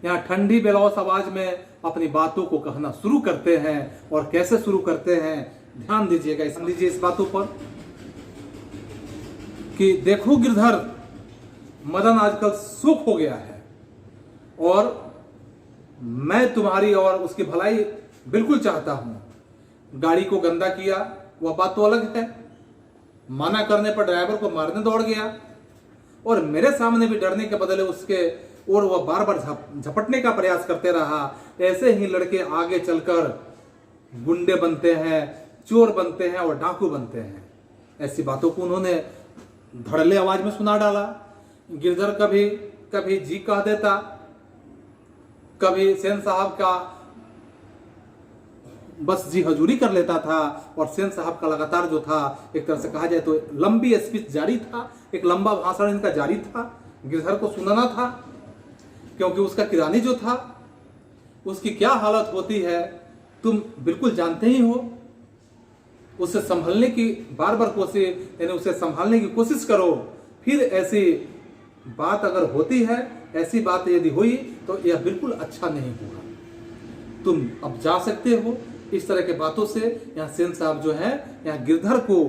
यहाँ ठंडी बेलौस आवाज में अपनी बातों को कहना शुरू करते हैं, और कैसे शुरू करते हैं ध्यान दीजिएगा, सुन लीजिए इस बातों पर कि देखो गिरधर, मदन आजकल सुख हो गया है और मैं तुम्हारी और उसकी भलाई बिल्कुल चाहता हूं। गाड़ी को गंदा किया वह बात तो अलग है, मना करने पर ड्राइवर को मारने दौड़ गया, और मेरे सामने भी डरने के बदले उसके और वह बार बार झपटने का प्रयास करते रहा। ऐसे ही लड़के आगे चलकर गुंडे बनते हैं, चोर बनते हैं और डाकू बनते हैं। ऐसी बातों को उन्होंने धड़ल्ले आवाज में सुना डाला। गिरधर कभी कभी जी कह देता, कभी सेन साहब का बस जी हजूरी कर लेता था, और सेन साहब का लगातार जो था एक तरह से कहा जाए तो लंबी स्पीच जारी था, एक लंबा भाषण इनका जारी था, गिरधर को सुनाना था, क्योंकि उसका किरानी जो था उसकी क्या हालत होती है तुम बिल्कुल जानते ही हो। उसे संभालने की बार बार कोशिश, यानी उसे संभालने की कोशिश करो, फिर ऐसी बात अगर होती है, ऐसी बात यदि हुई तो यह बिल्कुल अच्छा नहीं हुआ, तुम अब जा सकते हो। इस तरह के बातों से यहाँ सेन साहब जो है यहाँ गिरधर को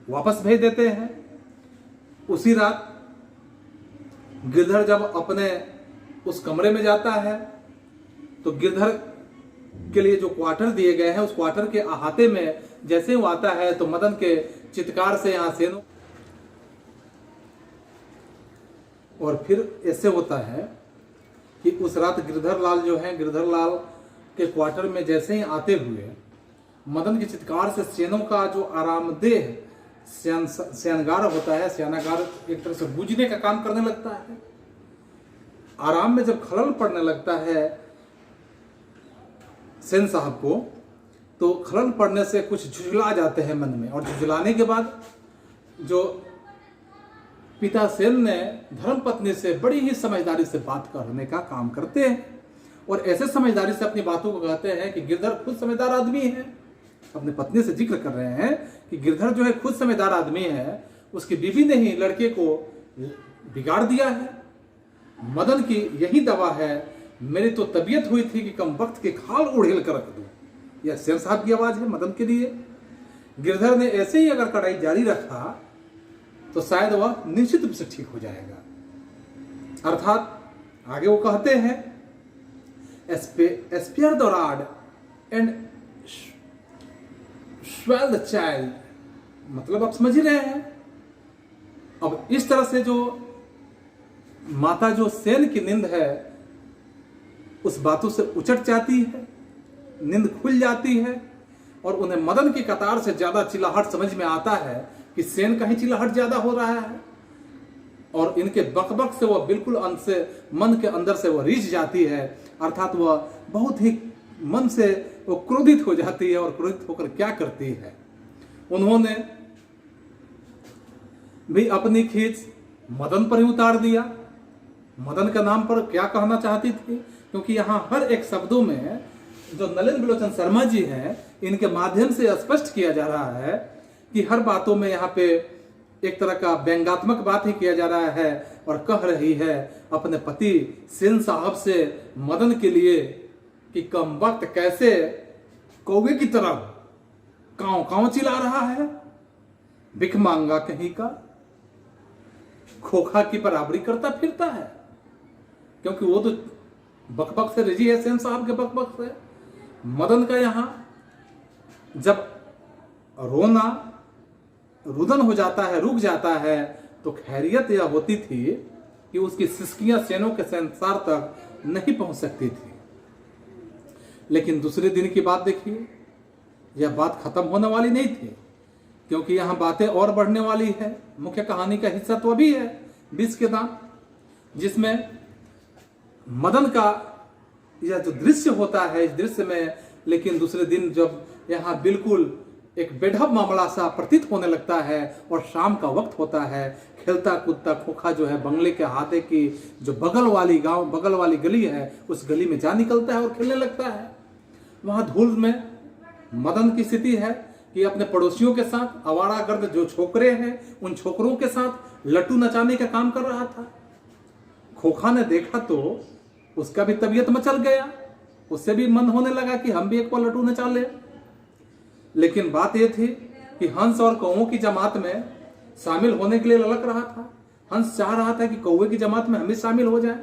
वापस भेज देते हैं। उसी रात गिरधर जब अपने उस कमरे में जाता है तो गिरधर के लिए जो क्वार्टर दिए गए हैं उस क्वार्टर के अहाते में जैसे ही वो आता है तो मदन के चित्कार से यहाँ सेन, और फिर ऐसे होता है कि उस रात गिरधर लाल जो है, गिरधर लाल के क्वार्टर में जैसे ही आते हुए मदन की चित्कार से सेनों का जो आरामदेह शयनगार होता है, शयनागार एक तरह से बुझने का काम करने लगता है। आराम में जब खलल पड़ने लगता है सेन साहब को, तो खलल पड़ने से कुछ झुझला जाते हैं मन में, और झुझलाने के बाद जो पिता सेन ने धर्मपत्नी से बड़ी ही समझदारी से बात करने का काम करते हैं, और ऐसे समझदारी से अपनी बातों को कहते हैं कि गिरधर खुद समझदार आदमी है। अपनी पत्नी से जिक्र कर रहे हैं कि गिरधर जो है खुद समझदार आदमी है, उसकी बीवी ने ही लड़के को बिगाड़ दिया है, मदन की यही दवा है, मेरी तो तबीयत हुई थी कि कम वक्त के खाल उड़ेल कर रख दूं। यह सेन साहब की आवाज है मदन के लिए। गिरधर ने ऐसे ही अगर कड़ाई जारी रखा तो शायद वह निश्चित रूप से ठीक हो जाएगा। अर्थात आगे वो कहते हैं spare the rod and swell the child, मतलब आप समझ ही रहे हैं। अब इस तरह से जो माता जो सेन की नींद है उस बातों से उचट जाती है, नींद खुल जाती है, और उन्हें मदन की कतार से ज्यादा चिल्लाहट समझ में आता है कि सेन का ही चिल्लाहट ज्यादा हो रहा है, और इनके बकबक से वह बिल्कुल मन के अंदर से वह रीझ जाती है। अर्थात वह बहुत ही मन से वो क्रोधित हो जाती है, और क्रोधित होकर क्या करती है, उन्होंने भी अपनी खींच मदन पर ही उतार दिया। मदन का नाम पर क्या कहना चाहती थी, क्योंकि यहाँ हर एक शब्दों में जो नलिन बिलोचन शर्मा जी हैं इनके माध्यम से स्पष्ट किया जा रहा है कि हर बातों में यहाँ पे एक तरह का व्यंग्यात्मक बात ही किया जा रहा है, और कह रही है अपने पति सेन साहब से मदन के लिए कि कम वक्त कैसे कौवे की तरह कांव कांव चिल्ला रहा है, भिख मांगा कहीं का, खोखा की बराबरी करता फिरता है। क्योंकि वो तो बकबक से रिजी है, सेन साहब के बकबक से। मदन का यहां जब रोना रुदन हो जाता है, रुक जाता है, तो खैरियत यह होती थी कि उसकी सिसकियां सेनों के संसार तक नहीं पहुंच सकती थी। लेकिन दूसरे दिन की बात देखिए, यह बात खत्म होने वाली नहीं थी, क्योंकि यहां बातें और बढ़ने वाली है। मुख्य कहानी का हिस्सा तो अभी है 20 के दाम, जिसमें मदन का यह जो दृश्य होता है, इस दृश्य में लेकिन दूसरे दिन जब यहाँ बिल्कुल एक बेढब मामला सा प्रतीत होने लगता है और शाम का वक्त होता है, खेलता कूदता खोखा जो है बंगले के हाथे की जो बगल वाली गली है, उस गली में जा निकलता है और खेलने लगता है। वहां धूल में मदन की स्थिति है कि अपने पड़ोसियों के साथ आवारागर्द जो छोकरे हैं, उन छोकरों के साथ लट्टू नचाने का काम कर रहा था। खोखा ने देखा तो उसका भी तबीयत मचल गया, उससे भी मन होने लगा कि हम भी एक बार लट्टू नचा ले। लेकिन बात यह थी कि हंस और कौओं की जमात में शामिल होने के लिए ललक रहा था। हंस चाह रहा था कि कौवे की जमात में हम भी शामिल हो जाए,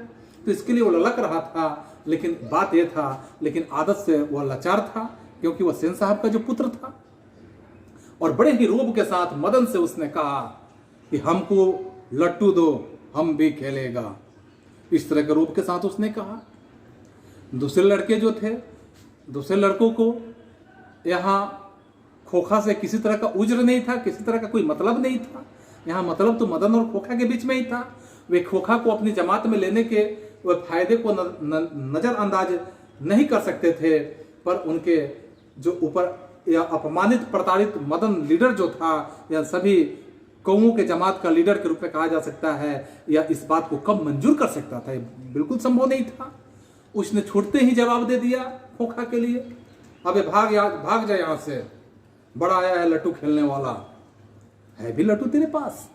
तो इसके लिए वो ललक रहा था। लेकिन बात यह था, लेकिन आदत से वह लाचार था, क्योंकि वह सेन साहब का जो पुत्र था। और बड़े ही रोब के साथ मदन से उसने कहा कि हमको लट्टू दो, हम भी खेलेगा। इस तरह के रोब के साथ उसने कहा। दूसरे लड़के जो थे, दूसरे लड़कों को यहाँ खोखा से किसी तरह का उज्र नहीं था, किसी तरह का कोई मतलब नहीं था। यहाँ मतलब तो मदन और खोखा के बीच में ही था। वे खोखा को अपनी जमात में लेने के वे फायदे को नजरअंदाज नहीं कर सकते थे, पर उनके जो ऊपर या अपमानित प्रताड़ित मदन लीडर जो था, या सभी कौओं के जमात का लीडर के रूप में कहा जा सकता है, या इस बात को कब मंजूर कर सकता था, बिल्कुल संभव नहीं था। उसने छूटते ही जवाब दे दिया खोखा के लिए, अबे भाग जा यहां से, बड़ा आया है लट्टू खेलने वाला, है भी लट्टू तेरे पास,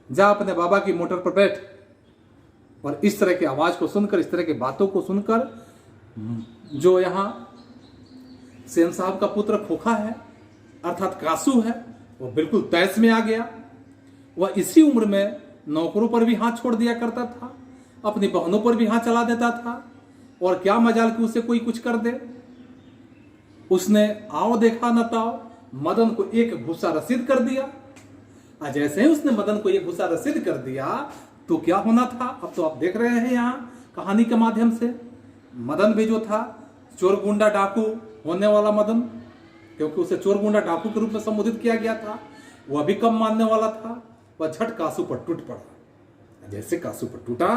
जा अपने बाबा की मोटर पर बैठ। और इस तरह की आवाज को सुनकर, इस तरह की बातों को सुनकर, जो यहां सेन साहब का पुत्र खोखा है अर्थात कासू है, वो बिल्कुल तैस में आ गया। वह इसी उम्र में नौकरों पर भी हाथ छोड़ दिया करता था, अपनी बहनों पर भी हाथ चला देता था, और क्या मजाल कि उसे कोई कुछ कर दे। उसने आओ देखा न ताओ मदन को एक घुसा रसीद कर दिया। जैसे ही उसने मदन को एक घुसा रसीद कर दिया तो क्या होना था, अब तो आप देख रहे हैं यहाँ कहानी के माध्यम से। मदन भी जो था चोर गुंडा डाकू होने वाला मदन, क्योंकि उसे चोर गुंडा डाकू के रूप में संबोधित किया गया था, वह भी कम मानने वाला था। वह झट कासू पर टूट पड़ा। जैसे कासू पर टूटा,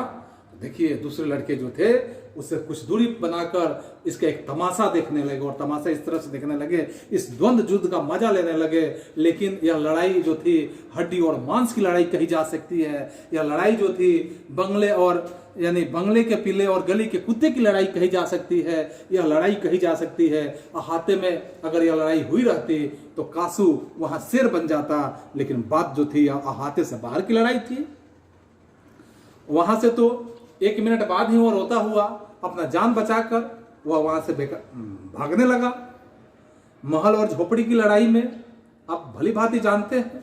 देखिए दूसरे लड़के जो थे उससे कुछ दूरी बनाकर इसका एक तमाशा देखने लगे, और तमाशा इस तरह से देखने लगे, इस द्वंद्व युद्ध का मजा लेने लगे। लेकिन यह लड़ाई जो थी हड्डी और मांस की लड़ाई कही जा सकती है। यह लड़ाई जो थी बंगले और यानी बंगले के पिल्ले और गली के कुत्ते की लड़ाई कही जा सकती है। यह लड़ाई कही जा सकती है अहाते में अगर यह लड़ाई हुई रहती तो कासू वहां शेर बन जाता, लेकिन बात जो थी अहाते से बाहर की लड़ाई थी। वहां से तो 1 मिनट बाद ही वह रोता हुआ अपना जान बचाकर वह वहां से भागने लगा। महल और झोपड़ी की लड़ाई में आप भली भांति जानते हैं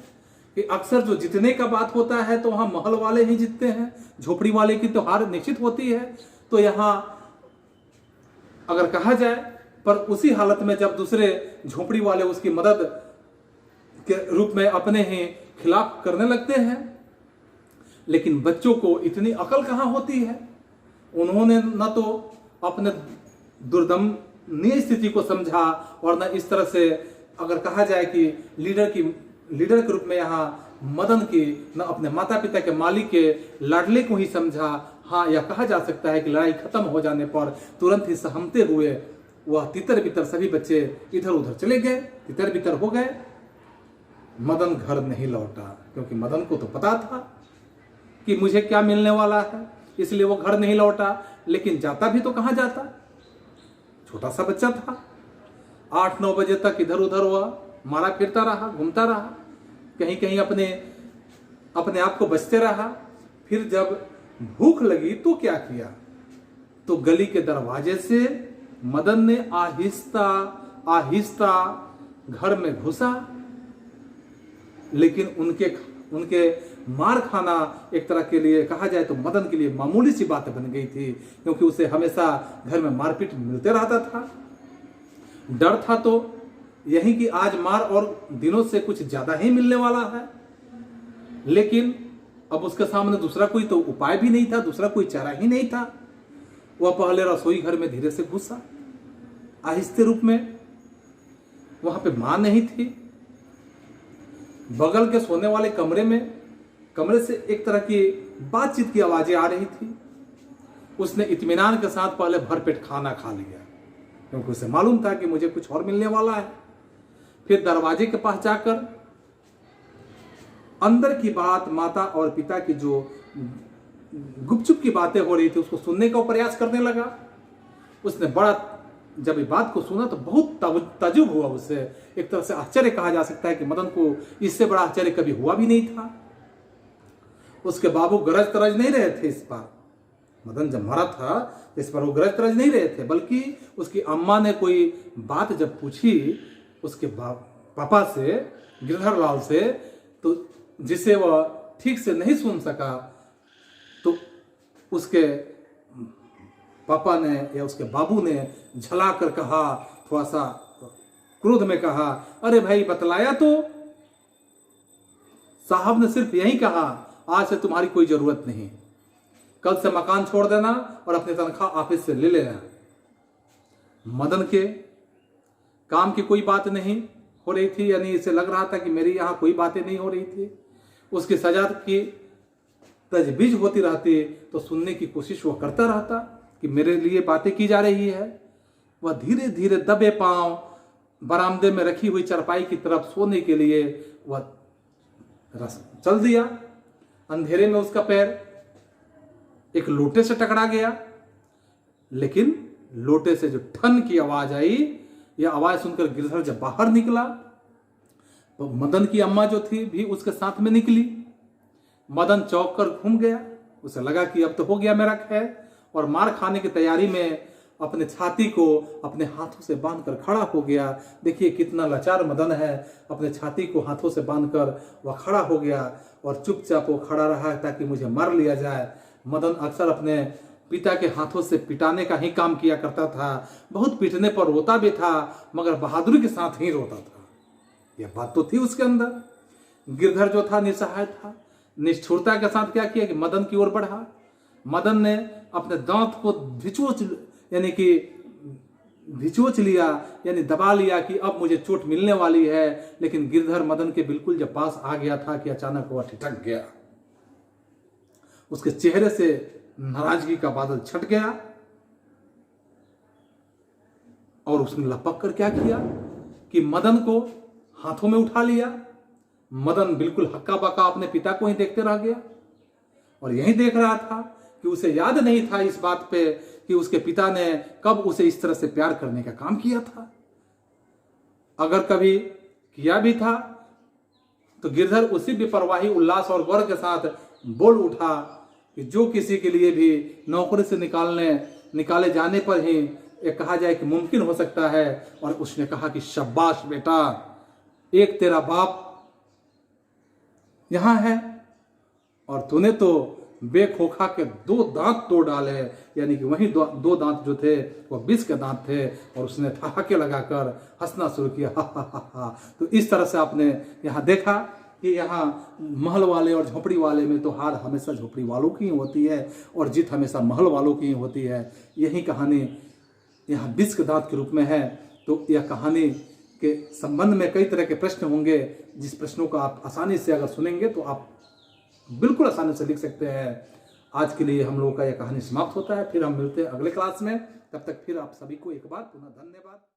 कि अक्सर जो जीतने का बात होता है तो वहां महल वाले ही जीतते हैं, झोपड़ी वाले की तो हार निश्चित होती है। तो यहां अगर कहा जाए, पर उसी हालत में जब दूसरे झोपड़ी वाले उसकी मदद के रूप में अपने ही खिलाफ करने लगते हैं, लेकिन बच्चों को इतनी अकल कहां होती है। उन्होंने न तो अपने दुर्दमनीय स्थिति को समझा, और न इस तरह से अगर कहा जाए कि लीडर के रूप में यहाँ मदन की न अपने माता पिता के मालिक के लाडले को ही समझा। हाँ, यह कहा जा सकता है कि लड़ाई खत्म हो जाने पर तुरंत ही सहमते हुए वह तितर बितर सभी बच्चे इधर उधर चले गए, तितर बितर हो गए। मदन घर नहीं लौटा, क्योंकि मदन को तो पता था कि मुझे क्या मिलने वाला है, इसलिए वो घर नहीं लौटा। लेकिन जाता भी तो कहां जाता, छोटा सा बच्चा था। 8-9 बजे तक इधर उधर हुआ, मारा फिरता रहा, घूमता रहा, कहीं कहीं अपने आप को बचते रहा। फिर जब भूख लगी तो क्या किया, तो गली के दरवाजे से मदन ने आहिस्ता आहिस्ता घर में घुसा। लेकिन उनके मार खाना एक तरह के लिए कहा जाए तो मदन के लिए मामूली सी बात बन गई थी, क्योंकि उसे हमेशा घर में मारपीट मिलते रहता था। डर था तो यही कि आज मार और दिनों से कुछ ज्यादा ही मिलने वाला है। लेकिन अब उसके सामने दूसरा कोई तो उपाय भी नहीं था, दूसरा कोई चारा ही नहीं था। वह पहले रसोई घर में धीरे से घुसा आहिस्ते रूप में। वहां पे मां नहीं थी। बगल के सोने वाले कमरे से एक तरह की बातचीत की आवाजें आ रही थी। उसने इत्मीनान के साथ पहले भरपेट खाना खा लिया, क्योंकि उसे मालूम था कि मुझे कुछ और मिलने वाला है। फिर दरवाजे के पास जाकर अंदर की बात, माता और पिता की जो गुपचुप की बातें हो रही थी, उसको सुनने का प्रयास करने लगा। उसने जब ये बात को सुना तो बहुत ताजुब हुआ उसे। एक तरह से आश्चर्य कहा जा सकता है कि मदन को इससे बड़ा आश्चर्य कभी हुआ भी नहीं था। उसके बाबू गरज तरज नहीं रहे थे इस बार। मदन जब मरा था इस पर वो गरज तरज नहीं रहे थे, बल्कि उसकी अम्मा ने कोई बात जब पूछी उसके पापा से, गिरधर लाल से, तो जिसे वह ठीक से नहीं सुन सका, तो उसके पापा ने या उसके बाबू ने झला कर कहा, थोड़ा सा क्रोध में कहा, अरे भाई बतलाया तो। साहब ने सिर्फ यही कहा, आज से तुम्हारी कोई जरूरत नहीं, कल से मकान छोड़ देना और अपनी तनख्वाह ऑफिस से ले लेना। मदन के काम की कोई बात नहीं हो रही थी, यानी इसे लग रहा था कि मेरी यहां कोई बातें नहीं हो रही थी। उसकी सजा की तजवीज होती रहती तो सुनने की कोशिश वह करता रहता कि मेरे लिए बातें की जा रही है। वह धीरे धीरे दबे पांव बरामदे में रखी हुई चारपाई की तरफ सोने के लिए वह चल दिया। अंधेरे में उसका पैर एक लोटे से टकरा गया, लेकिन लोटे से जो ठन की आवाज आई, यह आवाज सुनकर गिरधर जब बाहर निकला तो मदन की अम्मा जो थी भी उसके साथ में निकली। मदन चौंक कर घूम गया। उसे लगा कि अब तो हो गया मेरा खैर, और मार खाने की तैयारी में अपने छाती को अपने हाथों से बांधकर खड़ा हो गया। देखिए कितना लाचार मदन है, अपने छाती को हाथों से बांधकर वह खड़ा हो गया और चुपचाप वो खड़ा रहा ताकि मुझे मार लिया जाए। मदन अक्सर अपने पिता के हाथों से पिटाने का ही काम किया करता था। बहुत पीटने पर रोता भी था, मगर बहादुरी के साथ ही रोता था। यह बात तो थी उसके अंदर। गिरधर जो था निसहाय था। निष्ठुरता के साथ क्या किया कि मदन की ओर बढ़ा। मदन ने अपने दांत को भिचोच लिया, यानी दबा लिया कि अब मुझे चोट मिलने वाली है। लेकिन गिरधर मदन के बिल्कुल जब पास आ गया था कि अचानक वह ठिठक गया। उसके चेहरे से नाराजगी का बादल छट गया और उसने लपक कर क्या किया कि मदन को हाथों में उठा लिया। मदन बिल्कुल हक्का बक्का अपने पिता को ही देखते रह गया और यही देख रहा था कि उसे याद नहीं था इस बात पे कि उसके पिता ने कब उसे इस तरह से प्यार करने का काम किया था। अगर कभी किया भी था तो गिरधर उसी बेपरवाही, उल्लास और गौरव के साथ बोल उठा कि जो किसी के लिए भी नौकरी से निकाले जाने पर ही ये कहा जाए कि मुमकिन हो सकता है। और उसने कहा कि शाबाश बेटा, एक तेरा बाप यहां है और तूने तो बेखोखा के 2 दांत तोड़ डाले, यानी कि वही 2 दांत जो थे वो 20 के दांत थे। और उसने ठहाके लगाकर हंसना शुरू किया, हा हा हा हा। तो इस तरह से आपने यहाँ देखा कि यहाँ महल वाले और झोपड़ी वाले में तो हार हमेशा झोपड़ी वालों की ही होती है और जीत हमेशा महल वालों की ही होती है। यही कहानी यहाँ 20 के दांत के रूप में है। तो यह कहानी के संबंध में कई तरह के प्रश्न होंगे, जिस प्रश्नों को आप आसानी से अगर सुनेंगे तो आप बिल्कुल आसानी से लिख सकते हैं। आज के लिए हम लोगों का यह कहानी समाप्त होता है। फिर हम मिलते हैं अगले क्लास में। तब तक फिर आप सभी को एक बार पुनः धन्यवाद।